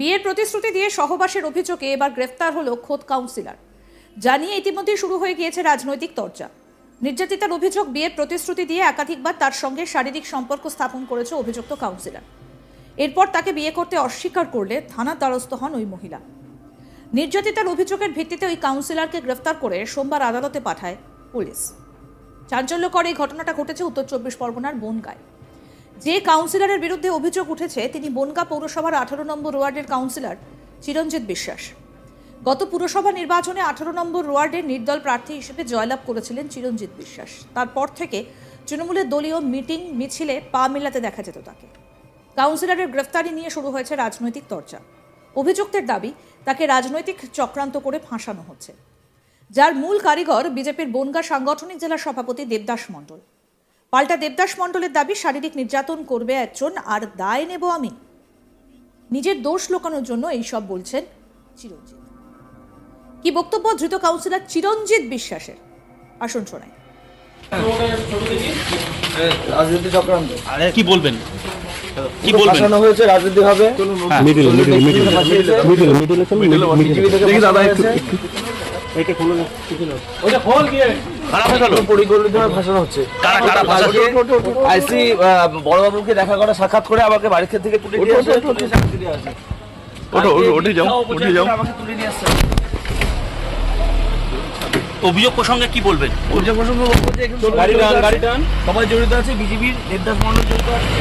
বিয়ের প্রতিশ্রুতি দিয়ে সহবাসের অভিযোগে এবার গ্রেফতার হলো খোদ কাউন্সিলর। জানিয়ে ইতিমধ্যেই শুরু হয়ে গিয়েছে রাজনৈতিক চর্চা। নির্যাতিতার অভিযোগ, বিয়ের প্রতিশ্রুতি দিয়ে একাধিকবার তার সঙ্গে শারীরিক সম্পর্ক স্থাপন করেছে অভিযুক্ত কাউন্সিলর। এরপর তাকে বিয়ে করতে অস্বীকার করলে থানার দ্বারস্থ হন ওই মহিলা। নির্যাতিতার অভিযোগের ভিত্তিতে ওই কাউন্সিলরকে গ্রেফতার করে সোমবার আদালতে পাঠায় পুলিশ। চাঞ্চল্যকর এই ঘটনাটা ঘটেছে উত্তর 24 পরগনার বনগাঁয়। যে কাউন্সিলরের বিরুদ্ধে অভিযোগ উঠেছে তিনি বনগাঁ পৌরসভার 18 নম্বর ওয়ার্ডের কাউন্সিলর চিরঞ্জিত বিশ্বাস। গত পুরসভা নির্বাচনে 18 নম্বর ওয়ার্ডের নির্দল প্রার্থী হিসেবে জয়লাভ করেছিলেন চিরঞ্জিত বিশ্বাস। তারপর থেকে তৃণমূলের দলীয় মিটিং মিছিলে পা মেলাতে দেখা যেত তাকে। কাউন্সিলরের গ্রেফতারি নিয়ে শুরু হয়েছে রাজনৈতিক চর্চা। অভিযুক্তের দাবি তাকে রাজনৈতিক চক্রান্ত করে ফাঁসানো হচ্ছে, যার মূল কারিগর বিজেপির বনগাঁ সাংগঠনিক জেলার সভাপতি দেবদাস মণ্ডল। পাল্টা দেবদাস মণ্ডলের দাবি শারীরিক নির্যাতন করবে একজন আর দায় নেব আমি। নিজের দোষ লোকানোর জন্য এইসব বলছেন চিরঞ্জিত। কি বক্তব্য ধৃত কাউন্সিলর চিরঞ্জিত বিশ্বাসের, আসুন শোনাই। রাজনীতি চক্রান্ত কি বলবেন? কি বলবেন? ফাঁসানো হয়েছে, রাজনীতি হবে। পরিকল্পিতভাবে ফাঁসানো হচ্ছে। আইসি বড়বাবুকে দেখা করে সাক্ষাৎ করে আমাকে বাড়ির থেকে তুলে নিয়ে আসে। আমাকে তুলে নিয়ে আসছে। অভিযোগ প্রসঙ্গে কি বলবেন? অভিযোগ প্রসঙ্গে বলবো যে সবাই জড়িত আছে, বিজেপির দেবদাস মণ্ডল জড়িত আছে।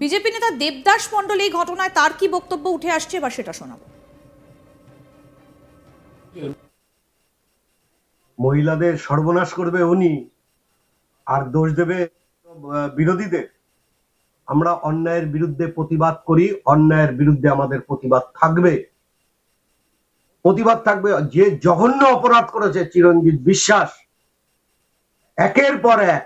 বিজেপি নেতা দেবদাস মণ্ডল এই ঘটনায় তার কি বক্তব্য উঠে আসছে বা সেটা শোনাবো। মহিলাদের সর্বনাশ করবে উনি আর দোষ দেবে বিরোধীদের। আমরা অন্যায়ের বিরুদ্ধে প্রতিবাদ করি, অন্যায়ের বিরুদ্ধে আমাদের প্রতিবাদ থাকবে। যে জঘন্য অপরাধ করেছে চিরঞ্জিত বিশ্বাস, একের পর এক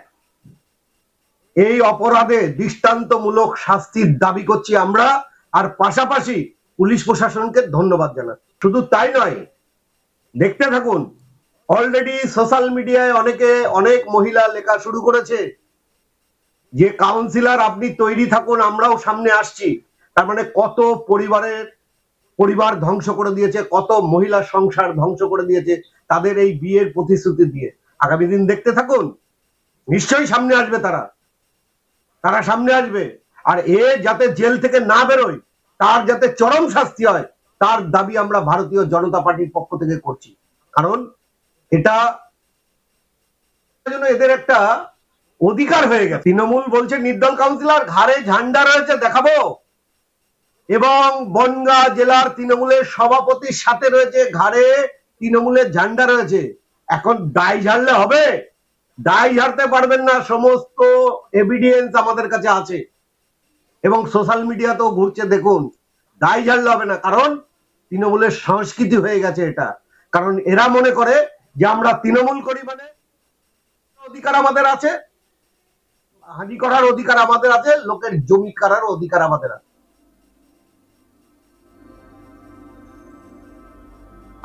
এই অপরাধে দৃষ্টান্তমূলক শাস্তির দাবি করছি আমরা। আর পাশাপাশি পুলিশ প্রশাসনকে ধন্যবাদ জানাচ্ছি। শুধু তাই নয়, দেখতে থাকুন, অলরেডি সোশ্যাল মিডিয়ায় অনেক মহিলা লেখা শুরু করেছে যে কাউন্সিলর আপনি তৈরি থাকুন, আমরাও সামনে আসছি। তার মানে কত পরিবার ধ্বংস করে দিয়েছে, কত মহিলা সংসার ধ্বংস করে দিয়েছে তাদের এই বিয়ের প্রতিশ্রুতি দিয়ে। আগামী দিন দেখতে থাকুন, নিশ্চয়ই সামনে আসবে তারা সামনে আসবে। আর যাতে জেল থেকে না বেরোয়, তার যাতে চরম শাস্তি হয়, তার দাবি আমরা ভারতীয় জনতা পার্টির পক্ষ থেকে করছি। কারণ এটা এদের একটা অধিকার হয়ে গেছে। তৃণমূল বলছে নির্দল কাউন্সিলর, ঘাড়ে ঝান্ডা রয়েছে, দেখাবো। এবং বনগাঁ জেলার তৃণমূলের সভাপতির সাথে রয়েছে, ঘাড়ে তৃণমূলের ঝান্ডা রয়েছে। এখন দায় ঝাড়লে হবে? দায় ঝাড়তে পারবেন না, সমস্ত এভিডেন্স আমাদের কাছে আছে এবং সোশ্যাল মিডিয়াতেও ঘুরছে, দেখুন। দায় ঝাড়লে হবে না, কারণ তৃণমূলের সংস্কৃতি হয়ে গেছে এটা। কারণ এরা মনে করে যে আমরা তৃণমূল করি মানে অধিকার আমাদের আছে, হানি করার অধিকার আমাদের আছে, লোকের জমি করার অধিকার আমাদের আছে।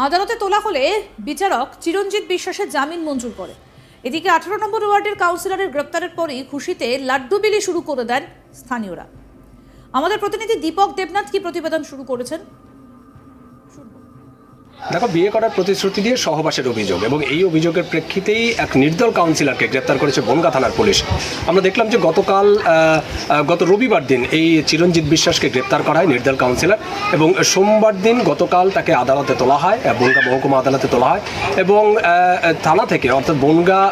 আদালতে তোলা হলে বিচারক চিরঞ্জিত বিশ্বাসের জামিন মঞ্জুর করে। এদিকে 18 নম্বর ওয়ার্ডের কাউন্সিলরের গ্রেপ্তারের পরই খুশিতে লাড্ডু বিলি শুরু করে দেন স্থানীয়রা। আমাদের প্রতিনিধি দীপক দেবনাথ কি প্রতিবেদন শুরু করেছেন। দেখো, বিয়ে করার প্রতিশ্রুতি দিয়ে সহবাসের অভিযোগ এবং এই অভিযোগের প্রেক্ষিতেই এক নির্দল কাউন্সিলরকে গ্রেপ্তার করেছে বনগাঁ থানার পুলিশ। আমরা দেখলাম যে গত রবিবার দিন এই চিরঞ্জিত বিশ্বাসকে গ্রেপ্তার করা হয় নির্দল কাউন্সিলর, এবং সোমবার দিন গতকাল তাকে আদালতে তোলা হয়, বনগাঁ মহকুমা আদালতে তোলা হয়। এবং থানা থেকে, অর্থাৎ বনগাঁ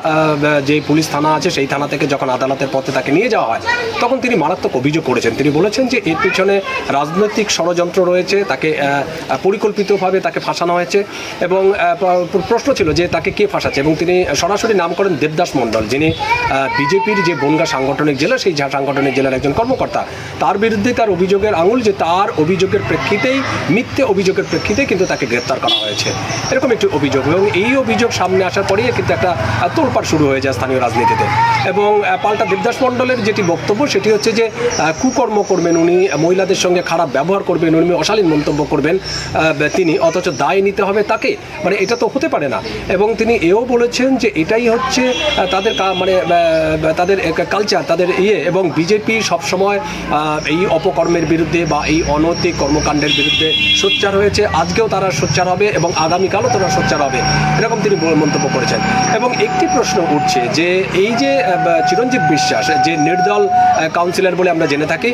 যে পুলিশ থানা আছে সেই থানা থেকে যখন আদালতের পথে তাকে নিয়ে যাওয়া হয়, তখন তিনি মারাত্মক অভিযোগ করেছেন। তিনি বলেছেন যে এর পিছনে রাজনৈতিক ষড়যন্ত্র রয়েছে, তাকে পরিকল্পিতভাবে তাকে ফাঁসানো হয়েছে। এবং প্রশ্ন ছিল যে তাকে কে ফাঁসাচ্ছে, এবং তিনি সরাসরি নাম করেন দেবদাস মণ্ডল, যিনি বিজেপির যে বনগাঁ সাংগঠনিক জেলা, সেই সাংগঠনিক জেলার একজন কর্মকর্তা। তার বিরুদ্ধে তার অভিযোগের আঙুল যে তার অভিযোগের প্রেক্ষিতেই, মিথ্যে অভিযোগের প্রেক্ষিতেই কিন্তু তাকে গ্রেপ্তার করা হয়েছে, এরকম একটি অভিযোগ। এবং এই অভিযোগ সামনে আসার পরেই কিন্তু একটা তোলপাড় শুরু হয়ে যায় স্থানীয় রাজনীতিতে। এবং পাল্টা দেবদাস মণ্ডলের যেটি বক্তব্য সেটি হচ্ছে যে কুকর্ম করবেন উনি, মহিলাদের সঙ্গে খারাপ ব্যবহার করবেন উনি, অশালীন মন্তব্য করবেন তিনি, অথচ দায় নিতে হবে তাকে, মানে এটা তো হতে পারে না। এবং তিনি এও বলেছেন যে এটাই হচ্ছে তাদের তাদের কালচার, তাদের এবং বিজেপি সবসময় এই অপকর্মের বিরুদ্ধে বা এই অনৈতিক কর্মকাণ্ডের বিরুদ্ধে সোচ্চার হয়েছে, আজকেও তারা সোচ্চার হবে এবং আগামীকালও তারা সোচ্চার হবে, এরকম তিনি মন্তব্য করেছেন। এবং একটি প্রশ্ন উঠছে যে এই যে চিরঞ্জিত বিশ্বাস যে নির্দল কাউন্সিলর বলে আমরা জেনে থাকি,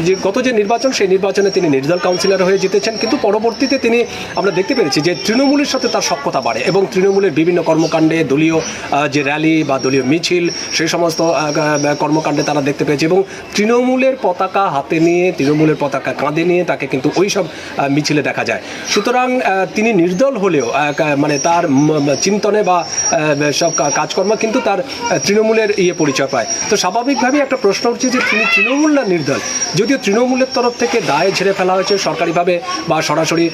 যে গত যে নির্বাচন সেই নির্বাচনে তিনি নির্দল কাউন্সিলর হয়ে জিতেছেন, কিন্তু পরবর্তীতে তিনি আমরা দেখতে পেরেছি যে তৃণমূলের সাথে তার সখ্যতা বাড়ে এবং তৃণমূলের বিভিন্ন কর্মকাণ্ডে, দলীয় যে র্যালি বা দলীয় মিছিল, সেই সমস্ত কর্মকাণ্ডে তারা দেখতে পেয়েছে এবং তৃণমূলের পতাকা হাতে নিয়ে, তৃণমূলের পতাকা কাঁধে নিয়ে তাকে কিন্তু ওই সব মিছিলে দেখা যায়। সুতরাং তিনি নির্দল হলেও মানে তার চিন্তনে বা সব কাজকর্ম কিন্তু তার তৃণমূলের পরিচয় পায়। তো স্বাভাবিকভাবেই একটা প্রশ্ন উঠছে যে তিনি তৃণমূল না নির্দল। যদিও তৃণমূলের তরফ থেকে দায় ঝেড়ে ফেলা হয়েছে সরকারিভাবে বা সরাসরি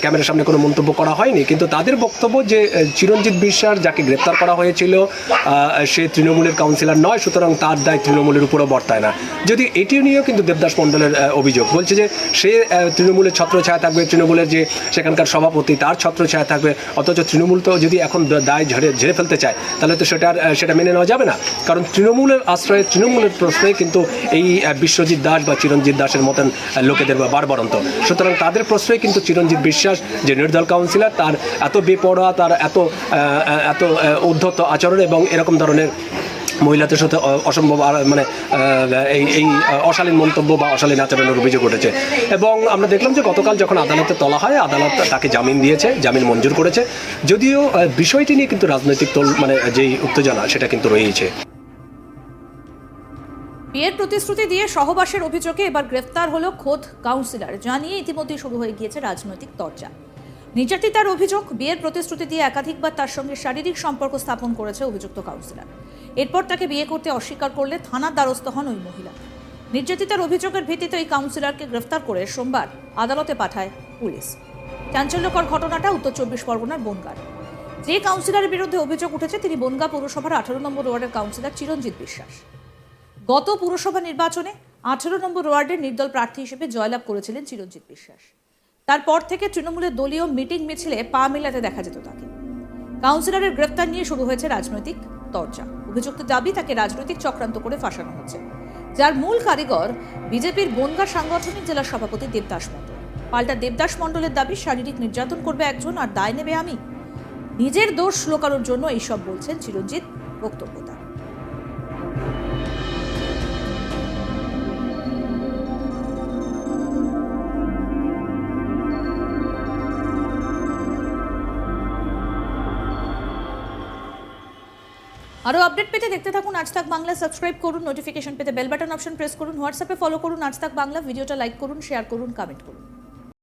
ক্যামেরার সামনে কোনো মন্তব্য করা হয়নি, কিন্তু তাদের বক্তব্য যে চিরঞ্জিত বিশ্বাস যাকে গ্রেপ্তার করা হয়েছিল সে তৃণমূলের কাউন্সিলর নয়, সুতরাং তার দায় তৃণমূলের উপরও বর্তায় না। যদি এটি নিয়েও কিন্তু দেবদাস মণ্ডলের অভিযোগ, বলছে যে সে তৃণমূলের ছত্রছায়া থাকবে, তৃণমূলের যে সেখানকার সভাপতি তার ছত্রছায়া থাকবে, অথচ তৃণমূল তো যদি এখন দায় ঝেড়ে ফেলতে চায় তাহলে তো সেটা মেনে নেওয়া যাবে না। কারণ তৃণমূলের আশ্রয়ে, তৃণমূলের প্রশ্রয়ে কিন্তু এই বিশ্বজিৎ দাস বা চিরঞ্জিত দাসের মতন লোকেদের বারবারন্ত। সুতরাং তাদের প্রশ্রয়ে কিন্তু চিরঞ্জিত বিশ্বাস যে নির্দল কাউন্সিলর, তার এত বেপরোয়া, তার এত উদ্ধত আচরণ এবং এরকম ধরনের মহিলাদের সাথে অসম্ভব মানে এই অশালীন মন্তব্য বা অশালীন আচরণের অভিযোগ উঠেছে। এবং আমরা দেখলাম যে গতকাল যখন আদালতে তোলা হয়, আদালত তাকে জামিন দিয়েছে, জামিন মঞ্জুর করেছে, যদিও বিষয়টি নিয়ে কিন্তু রাজনৈতিক মানে যেই উত্তেজনা সেটা কিন্তু রয়েছে। বিয়ের প্রতিশ্রুতি দিয়ে সহবাসের অভিযোগে এবার গ্রেফতার হলো খোদ কাউন্সিলর, জানিয়ে ইতিমধ্যে শুরু হয়ে গিয়েছে রাজনৈতিক চর্চা। নির্যাতিতার অভিযোগ, বিয়ের প্রতিশ্রুতি দিয়ে একাধিকবার তার সঙ্গে শারীরিক সম্পর্ক স্থাপন করেছে অভিযুক্ত কাউন্সিলর। এরপর তাকে বিয়ে করতে অস্বীকার করলে থানার দ্বারস্থ হন ওই মহিলা। নির্যাতিতার অভিযোগের ভিত্তিতে ওই কাউন্সিলরকে গ্রেফতার করে সোমবার আদালতে পাঠায় পুলিশ। চাঞ্চল্যকর ঘটনাটা উত্তর 24 পরগনার বনগাঁর। যে কাউন্সিলরের বিরুদ্ধে অভিযোগ উঠেছে তিনি বনগাঁ পৌরসভার 18 নম্বর ওয়ার্ডের কাউন্সিলর চিরঞ্জিত বিশ্বাস। গত পুরসভা নির্বাচনে 18 নম্বর ওয়ার্ডের নির্দল প্রার্থী হিসেবে জয়লাভ করেছিলেন চিরঞ্জিত বিশ্বাস। তারপর থেকে তৃণমূলের দলীয় মিটিং মিছিলে পা মেলাতে দেখা যেত তাকে। কাউন্সিলরের গ্রেফতার নিয়ে শুরু হয়েছে রাজনৈতিক চর্চা। অভিযুক্ত দাবি তাকে রাজনৈতিক চক্রান্ত করে ফাঁসানো হচ্ছে, যার মূল কারিগর বিজেপির বনগাঁ সাংগঠনিক জেলা সভাপতি দেবদাস মণ্ডল। পাল্টা দেবদাস মণ্ডলের দাবি শারীরিক নির্যাতন করবে একজন আর দায় নেবে আমি। নিজের দোষ লুকানোর জন্য এইসব বলছেন চিরঞ্জিত, বক্তব্য তার। আরও আপডেট পেতে দেখতে থাকুন আজ তাক বাংলা, সাবস্ক্রাইব করুন, নোটিফিকেশন পেতে বেল বাটন অপশন প্রেস করুন, হোয়াটসঅ্যাপে ফলো করুন আজ তাক বাংলা, ভিডিওটা লাইক করুন, শেয়ার করুন, কমেন্ট করুন।